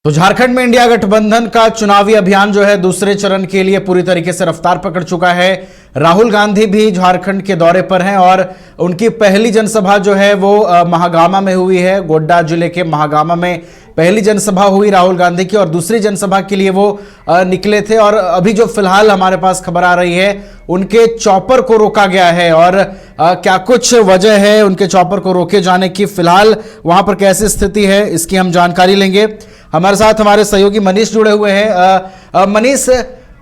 तो झारखंड में इंडिया गठबंधन का चुनावी अभियान जो है दूसरे चरण के लिए पूरी तरीके से रफ्तार पकड़ चुका है। राहुल गांधी भी झारखंड के दौरे पर हैं और उनकी पहली जनसभा जो है वो महागामा में हुई है। गोड्डा जिले के महागामा में पहली जनसभा हुई राहुल गांधी की और दूसरी जनसभा के लिए वो निकले थे। और अभी जो फिलहाल हमारे पास खबर आ रही है उनके चॉपर को रोका गया है और क्या कुछ वजह है उनके चॉपर को रोके जाने की, फिलहाल वहां पर कैसी स्थिति है, इसकी हम जानकारी लेंगे। हमारे साथ हमारे सहयोगी मनीष जुड़े हुए हैं। मनीष,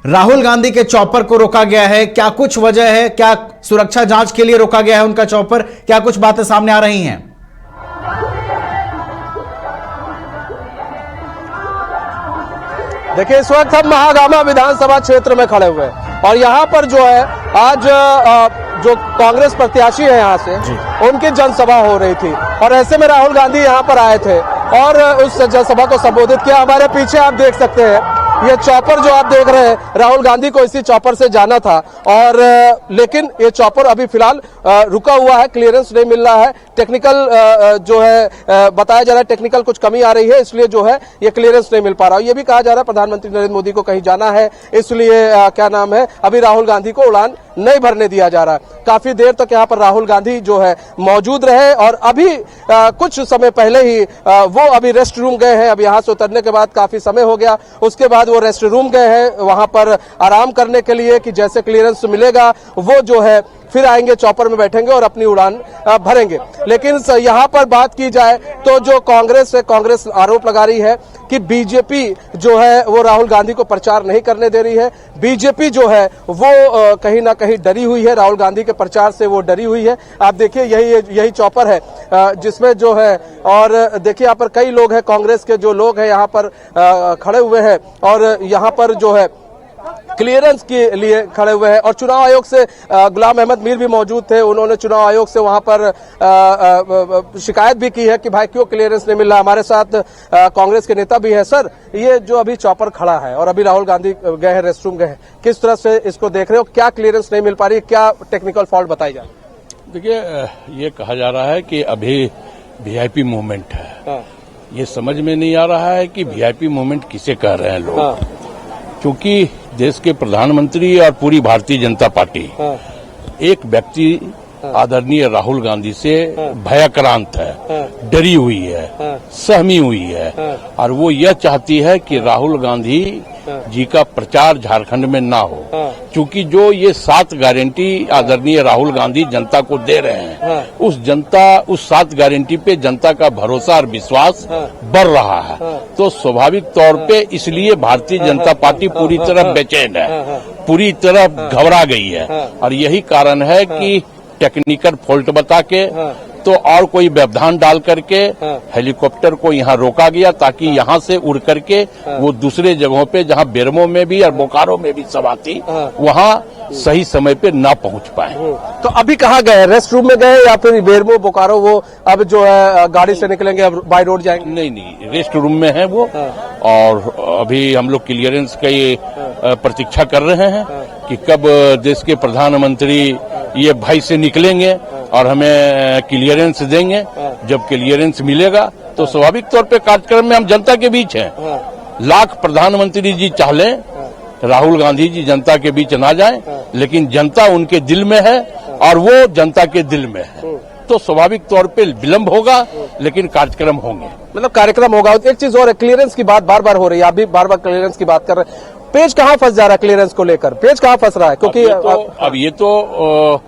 राहुल गांधी के चॉपर को रोका गया है, क्या कुछ वजह है? क्या सुरक्षा जांच के लिए रोका गया है उनका चॉपर? क्या कुछ बातें सामने आ रही हैं? देखिए, इस वक्त हम महागामा विधानसभा क्षेत्र में खड़े हुए हैं और यहाँ पर जो है आज जो कांग्रेस प्रत्याशी है यहाँ से उनकी जनसभा हो रही थी और ऐसे में राहुल गांधी यहाँ पर आए थे और उस जनसभा को संबोधित किया। हमारे पीछे आप देख सकते हैं ये चॉपर जो आप देख रहे हैं, राहुल गांधी को इसी चॉपर से जाना था और लेकिन ये चॉपर अभी फिलहाल रुका हुआ है, क्लियरेंस नहीं मिल रहा है। टेक्निकल जो है बताया जा रहा है टेक्निकल कुछ कमी आ रही है, इसलिए जो है ये क्लियरेंस नहीं मिल पा रहा। ये भी कहा जा रहा है प्रधानमंत्री नरेंद्र मोदी को कहीं जाना है, इसलिए क्या नाम है अभी राहुल गांधी को उड़ान नहीं भरने दिया जा रहा। काफी देर तक यहाँ पर राहुल गांधी जो है मौजूद रहे और अभी कुछ समय पहले ही वो अभी रेस्ट रूम गए हैं। अब यहाँ से उतरने के बाद काफी समय हो गया, उसके बाद वो रेस्ट रूम गए हैं वहां पर आराम करने के लिए कि जैसे क्लियरेंस मिलेगा वो जो है फिर आएंगे, चॉपर में बैठेंगे और अपनी उड़ान भरेंगे। लेकिन यहाँ पर बात की जाए तो जो कांग्रेस है, कांग्रेस आरोप लगा रही है कि बीजेपी जो है वो राहुल गांधी को प्रचार नहीं करने दे रही है। बीजेपी जो है वो कहीं ना कहीं डरी हुई है, राहुल गांधी के प्रचार से वो डरी हुई है। आप देखिए यही चॉपर है जिसमें जो है, और देखिए यहाँ पर कई लोग हैं, कांग्रेस के जो लोग हैं यहाँ पर खड़े हुए हैं और यहाँ पर जो है क्लियरेंस के लिए खड़े हुए हैं। और चुनाव आयोग से गुलाम अहमद मीर भी मौजूद थे, उन्होंने चुनाव आयोग से वहां पर शिकायत भी की है कि भाई क्यों क्लियरेंस नहीं मिल रहा। हमारे साथ कांग्रेस के नेता भी है। सर, ये जो अभी चॉपर खड़ा है और अभी राहुल गांधी गए हैं, रेस्ट रूम गए हैं, किस तरह से इसको देख रहे हो? क्या क्लियरेंस नहीं मिल पा रही, क्या टेक्निकल फॉल्ट बताई जा रही? देखिए, ये कहा जा रहा है कि अभी वीआईपी मूवमेंट है। ये समझ में नहीं आ रहा है कि वीआईपी मूवमेंट किसे कह रहे हैं लोग, क्योंकि देश के प्रधानमंत्री और पूरी भारतीय जनता पार्टी एक व्यक्ति आदरणीय राहुल गांधी से भयाक्रांत है, डरी हुई है, सहमी हुई है और वो यह चाहती है कि राहुल गांधी जी का प्रचार झारखंड में ना हो, क्योंकि जो ये 7 गारंटी आदरणीय राहुल गांधी जनता को दे रहे हैं, उस 7 गारंटी पे जनता का भरोसा और विश्वास बढ़ रहा है। तो स्वाभाविक तौर पे इसलिए भारतीय जनता पार्टी पूरी तरह बेचैन है, पूरी तरह घबरा गई है और यही कारण है कि टेक्निकल फॉल्ट बता के तो और कोई व्यवधान डाल करके हेलीकॉप्टर को यहाँ रोका गया ताकि यहाँ से उड़ करके वो दूसरे जगहों पे जहाँ बेरमो में भी और बोकारो में भी सभा थी वहाँ सही समय पे ना पहुँच पाए। तो अभी कहाँ गए? रेस्ट रूम में गए या फिर बेरमो बोकारो वो अब जो है गाड़ी से निकलेंगे, अब बाय रोड जाएंगे? नहीं, रेस्ट रूम में है वो और अभी हम लोग क्लियरेंस की प्रतीक्षा कर रहे हैं कि कब देश के प्रधानमंत्री ये भाई से निकलेंगे और हमें क्लियरेंस देंगे। जब क्लियरेंस मिलेगा तो स्वाभाविक तौर पे कार्यक्रम में हम जनता के बीच हैं। लाख प्रधानमंत्री जी चाहे राहुल गांधी जी जनता के बीच ना जाएं, लेकिन जनता उनके दिल में है और वो जनता के दिल में है, तो स्वाभाविक तौर पे विलंब होगा लेकिन कार्यक्रम होंगे। मतलब कार्यक्रम होगा। एक चीज और है, क्लियरेंस की बात बार बार हो रही है, आप भी बार बार क्लियरेंस की बात कर रहे हैं। पेज कहाँ फंस जा रहा है? क्लियरेंस को लेकर पेज कहाँ फंस रहा है? क्योंकि अब ये तो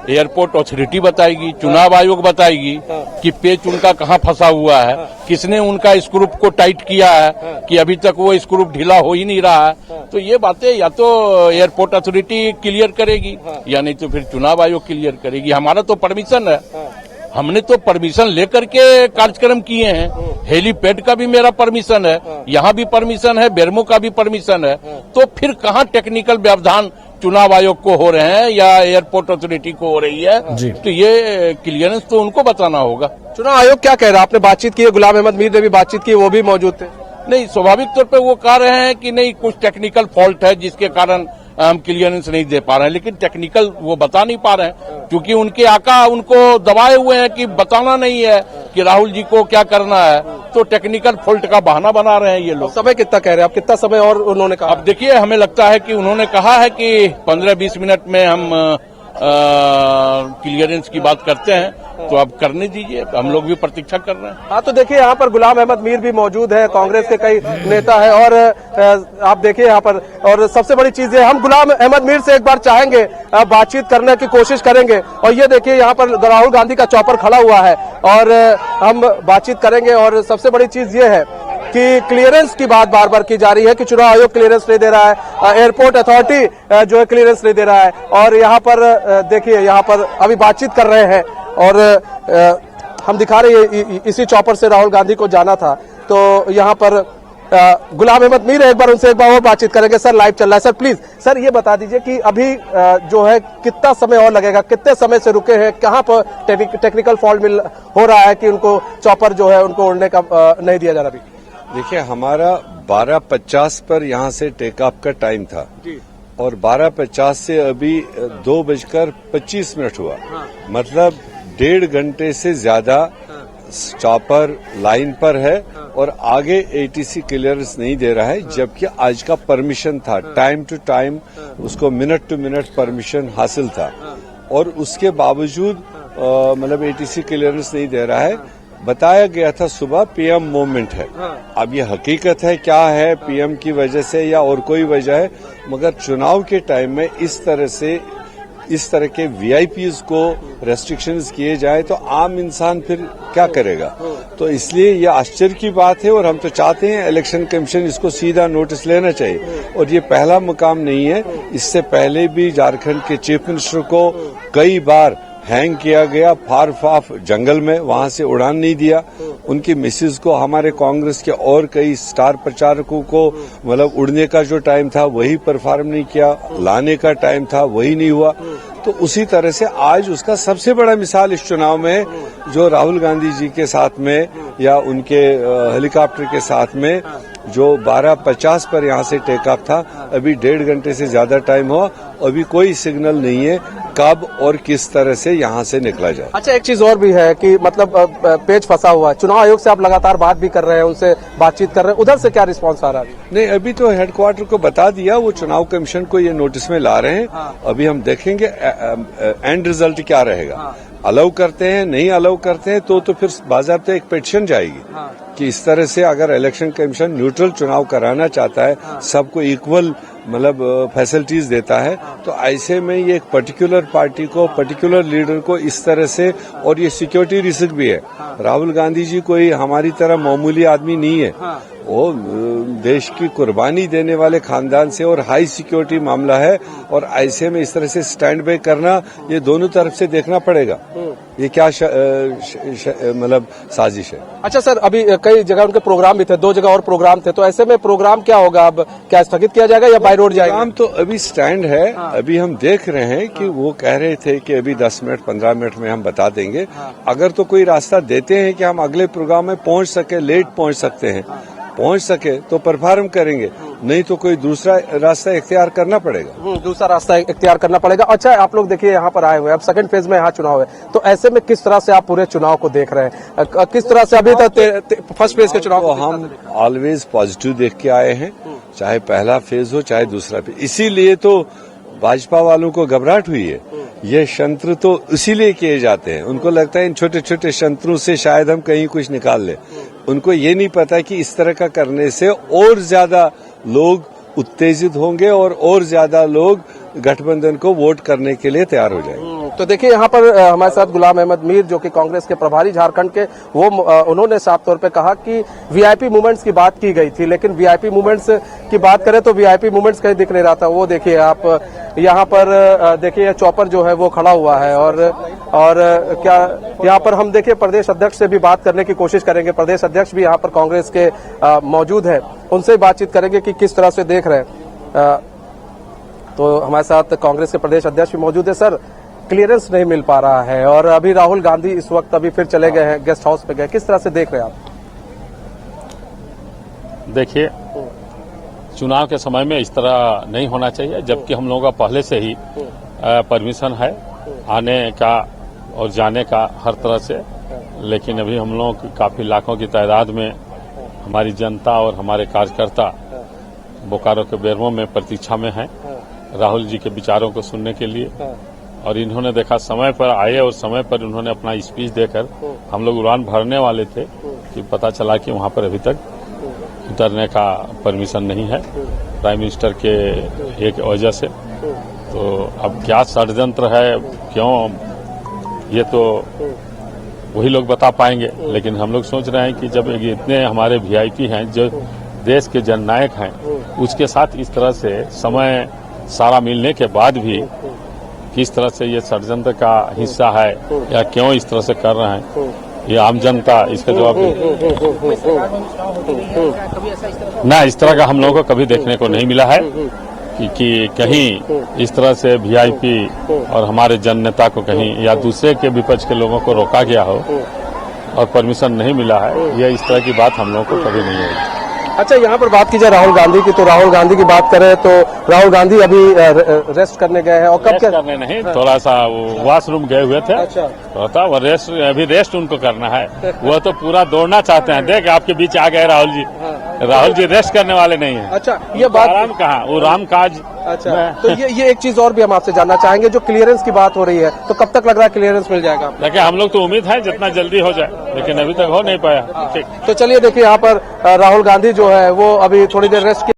एयरपोर्ट अथॉरिटी बताएगी, चुनाव आयोग बताएगी कि पेच उनका कहाँ फंसा हुआ है, किसने उनका स्क्रू को टाइट किया है कि अभी तक वो स्क्रू ढीला हो ही नहीं रहा है। तो ये बातें या तो एयरपोर्ट अथॉरिटी क्लियर करेगी या नहीं तो फिर चुनाव आयोग क्लियर करेगी। हमारा तो परमिशन है, हमने तो परमिशन लेकर के कार्यक्रम किए हैं। हेलीपैड का भी मेरा परमिशन है, यहाँ भी परमिशन है, बेरमो का भी परमिशन है, तो फिर कहाँ टेक्निकल व्यवधान चुनाव आयोग को हो रहे हैं या एयरपोर्ट अथॉरिटी को हो रही है? तो ये क्लियरेंस तो उनको बताना होगा। चुनाव आयोग क्या कह रहा है? आपने बातचीत की है, गुलाम अहमद मीर ने भी बातचीत की, वो भी मौजूद थे। नहीं, स्वाभाविक तौर पे वो कह रहे हैं कि नहीं कुछ टेक्निकल फॉल्ट है जिसके कारण हम क्लियरेंस नहीं दे पा रहे हैं, लेकिन टेक्निकल वो बता नहीं पा रहे हैं क्योंकि उनके आका उनको दबाए हुए हैं कि बताना नहीं है कि राहुल जी को क्या करना है, तो टेक्निकल फॉल्ट का बहाना बना रहे हैं ये लोग। समय कितना कह रहे हैं आप, कितना समय और उन्होंने कहा? अब देखिए, हमें लगता है कि उन्होंने कहा है कि 15-20 मिनट में हम क्लियरेंस की बात करते हैं, तो अब करने दीजिए, हम लोग भी प्रतीक्षा कर रहे हैं। हाँ, तो देखिए यहाँ पर गुलाम अहमद मीर भी मौजूद है, कांग्रेस के कई नेता है और आप देखिए यहाँ पर, और सबसे बड़ी चीज है, हम गुलाम अहमद मीर से एक बार चाहेंगे बातचीत करने की कोशिश करेंगे। और ये देखिए यहाँ पर राहुल गांधी का चॉपर खड़ा हुआ है और हम बातचीत करेंगे। और सबसे बड़ी चीज ये है कि क्लियरेंस की बात बार बार की जा रही है कि चुनाव आयोग क्लियरेंस नहीं दे रहा है, एयरपोर्ट अथॉरिटी जो है क्लियरेंस नहीं दे रहा है। और यहाँ पर देखिए, यहाँ पर अभी बातचीत कर रहे हैं और हम दिखा रहे हैं इसी चॉपर से राहुल गांधी को जाना था। तो यहाँ पर गुलाम अहमद मीर एक बार उनसे एक बार और बातचीत करेंगे। सर, लाइव चल रहा है। सर प्लीज, सर ये बता दीजिए कि अभी जो है कितना समय और लगेगा, कितने समय से रुके हैं, कहाँ पर टेक्निकल फॉल्ट हो रहा है कि उनको चॉपर जो है उनको उड़ने का नहीं दिया जा रहा? अभी देखिए, हमारा 12:50 पर यहाँ से टेक ऑफ का टाइम था और 12:50 से अभी 2:25 हुआ। मतलब 1.5 घंटे से ज्यादा चॉपर लाइन पर है और आगे एटीसी क्लियरेंस नहीं दे रहा है, जबकि आज का परमिशन था, टाइम टू टाइम उसको मिनट टू मिनट परमिशन हासिल था और उसके बावजूद मतलब एटीसी क्लियरेंस नहीं दे रहा है। बताया गया था सुबह पीएम मूवमेंट है। अब ये हकीकत है क्या है, पीएम की वजह से या और कोई वजह है, मगर चुनाव के टाइम में इस तरह के वीआईपीज को रेस्ट्रिक्शंस किए जाए तो आम इंसान फिर क्या करेगा। तो इसलिए ये आश्चर्य की बात है और हम तो चाहते हैं इलेक्शन कमीशन इसको सीधा नोटिस लेना चाहिए। और ये पहला मुकाम नहीं है, इससे पहले भी झारखंड के चीफ मिनिस्टर को कई बार हैंग किया गया फार ऑफ जंगल में, वहां से उड़ान नहीं दिया। उनकी मिसेज को, हमारे कांग्रेस के और कई स्टार प्रचारकों को मतलब उड़ने का जो टाइम था वही परफॉर्म नहीं किया, लाने का टाइम था वही नहीं हुआ। तो उसी तरह से आज उसका सबसे बड़ा मिसाल इस चुनाव में जो राहुल गांधी जी के साथ में या उनके हेलीकॉप्टर के साथ में जो 12:50 पर यहाँ से टेक ऑफ था, अभी 1.5 घंटे से ज्यादा टाइम हुआ, अभी कोई सिग्नल नहीं है कब और किस तरह से यहाँ से निकला जाए। अच्छा, एक चीज और भी है कि मतलब पेच फंसा हुआ है, चुनाव आयोग से आप लगातार बात भी कर रहे हैं, उनसे बातचीत कर रहे हैं, उधर से क्या रिस्पांस आ रहा है? नहीं, अभी तो हेडक्वार्टर को बता दिया, वो चुनाव कमीशन को ये नोटिस में ला रहे हैं। अभी हम देखेंगे एंड रिजल्ट क्या रहेगा। अलाउ करते हैं, नहीं अलाउ करते हैं तो फिर बाज़ाब्ते एक पिटीशन जाएगी कि इस तरह से अगर इलेक्शन कमीशन न्यूट्रल चुनाव कराना चाहता है, सबको इक्वल मतलब फैसिलिटीज देता है, तो ऐसे में ये एक पर्टिकुलर पार्टी को, पर्टिकुलर लीडर को इस तरह से, और ये सिक्योरिटी रिस्क भी है। राहुल गांधी जी कोई हमारी तरह मामूली आदमी नहीं है, वो देश की कुर्बानी देने वाले खानदान से और हाई सिक्योरिटी मामला है। और ऐसे में इस तरह से स्टैंड बाय करना, ये दोनों तरफ से देखना पड़ेगा ये क्या मतलब साजिश है। अच्छा सर, अभी कई जगह उनके प्रोग्राम भी थे, 2 जगह और प्रोग्राम थे, तो ऐसे में प्रोग्राम क्या होगा? अब क्या स्थगित किया जाएगा या बाय रोड जाएगा? प्रोग्राम तो अभी स्टैंड है। अभी हम देख रहे हैं कि वो कह रहे थे कि अभी 10 मिनट 15 मिनट में हम बता देंगे। अगर तो कोई रास्ता देते हैं कि हम अगले प्रोग्राम में पहुंच सके, लेट पहुंच सकते हैं, पहुंच सके तो परफॉर्म करेंगे, नहीं तो कोई दूसरा रास्ता इख्तियार करना पड़ेगा। दूसरा रास्ता इख्तियार करना पड़ेगा। अच्छा, आप लोग देखिए यहाँ पर आए हुए हैं, अब सेकंड फेज में यहाँ चुनाव है, तो ऐसे में किस तरह से आप पूरे चुनाव को देख रहे हैं? किस तरह से अभी तक फर्स्ट फेज के चुनाव को हम ऑलवेज पॉजिटिव देख के आए हैं, चाहे पहला फेज हो चाहे दूसरा फेज। इसीलिए तो भाजपा वालों को घबराहट हुई है। ये शंत्र तो इसीलिए किए जाते हैं, उनको लगता है इन छोटे छोटे शंत्रों से शायद हम कहीं कुछ निकाल ले। उनको ये नहीं पता कि इस तरह का करने से और ज्यादा लोग उत्तेजित होंगे और ज्यादा लोग गठबंधन को वोट करने के लिए तैयार हो जाएंगे। तो देखिए यहाँ पर हमारे साथ गुलाम अहमद मीर, जो कि कांग्रेस के प्रभारी झारखंड के, वो उन्होंने साफ तौर पे कहा कि वीआईपी मूवमेंट्स की बात की गई थी, लेकिन वीआईपी मूवमेंट्स की बात करें तो वीआईपी मूवमेंट्स कहीं दिख नहीं रहा था। वो देखिए आप यहाँ पर देखिए चॉपर जो है वो खड़ा हुआ है और क्या यहाँ पर हम देखिए प्रदेश अध्यक्ष से भी बात करने की कोशिश करेंगे। प्रदेश अध्यक्ष भी यहाँ पर कांग्रेस के मौजूद है, उनसे बातचीत करेंगे कि किस तरह से देख रहे हैं। तो हमारे साथ कांग्रेस के प्रदेश अध्यक्ष भी मौजूद है। सर, क्लियरेंस नहीं मिल पा रहा है और अभी राहुल गांधी इस वक्त अभी फिर चले गए हैं, गेस्ट हाउस पे गए, किस तरह से देख रहे हैं आप? देखिए, चुनाव के समय में इस तरह नहीं होना चाहिए, जबकि हम लोगों का पहले से ही परमिशन है आने का और जाने का हर तरह से। लेकिन अभी हम लोग काफी लाखों की तादाद में हमारी जनता और हमारे कार्यकर्ता बोकारो के बेरमो में प्रतीक्षा में हैं राहुल जी के विचारों को सुनने के लिए। और इन्होंने देखा समय पर आए और समय पर उन्होंने अपना स्पीच देकर, हम लोग उड़ान भरने वाले थे कि पता चला कि वहां पर अभी तक उतरने का परमिशन नहीं है प्राइम मिनिस्टर के एक वजह से। तो अब क्या षड्यंत्र है, क्यों, ये तो वही लोग बता पाएंगे। लेकिन हम लोग सोच रहे हैं कि जब इतने हमारे वीआईपी हैं जो देश के जननायक हैं, उसके साथ इस तरह से समय सारा मिलने के बाद भी किस तरह से ये षड्यंत्र का हिस्सा है या क्यों इस तरह से कर रहे हैं, ये आम जनता इसका जवाब ना। इस तरह का हम लोगों को कभी देखने को नहीं मिला है कि कहीं इस तरह से वीआईपी और हमारे जन नेता को कहीं या दूसरे के विपक्ष के लोगों को रोका गया हो और परमिशन नहीं मिला है। ये इस तरह की बात हम लोगों को कभी नहीं हुई। अच्छा, यहाँ पर बात की जाए राहुल गांधी की, तो राहुल गांधी की बात करें तो राहुल गांधी अभी रेस्ट करने गए हैं। और कब करने नहीं, थोड़ा सा वॉशरूम गए हुए थे। अच्छा, होता वो रेस्ट, अभी रेस्ट उनको करना है। वो तो पूरा दौड़ना चाहते हैं। देख आपके बीच आ गए राहुल जी। राहुल जी रेस्ट करने वाले नहीं है। अच्छा, ये बात आराम कहाँ, वो राम काज। अच्छा, तो ये एक चीज और भी हम आपसे जानना चाहेंगे, जो क्लियरेंस की बात हो रही है, तो कब तक लग रहा है क्लियरेंस मिल जाएगा? देखिए हम लोग तो उम्मीद है जितना जल्दी हो जाए, लेकिन अभी तक हो नहीं पाया। ठीक, तो चलिए देखिए, यहाँ पर राहुल गांधी जो है वो अभी थोड़ी देर रेस्ट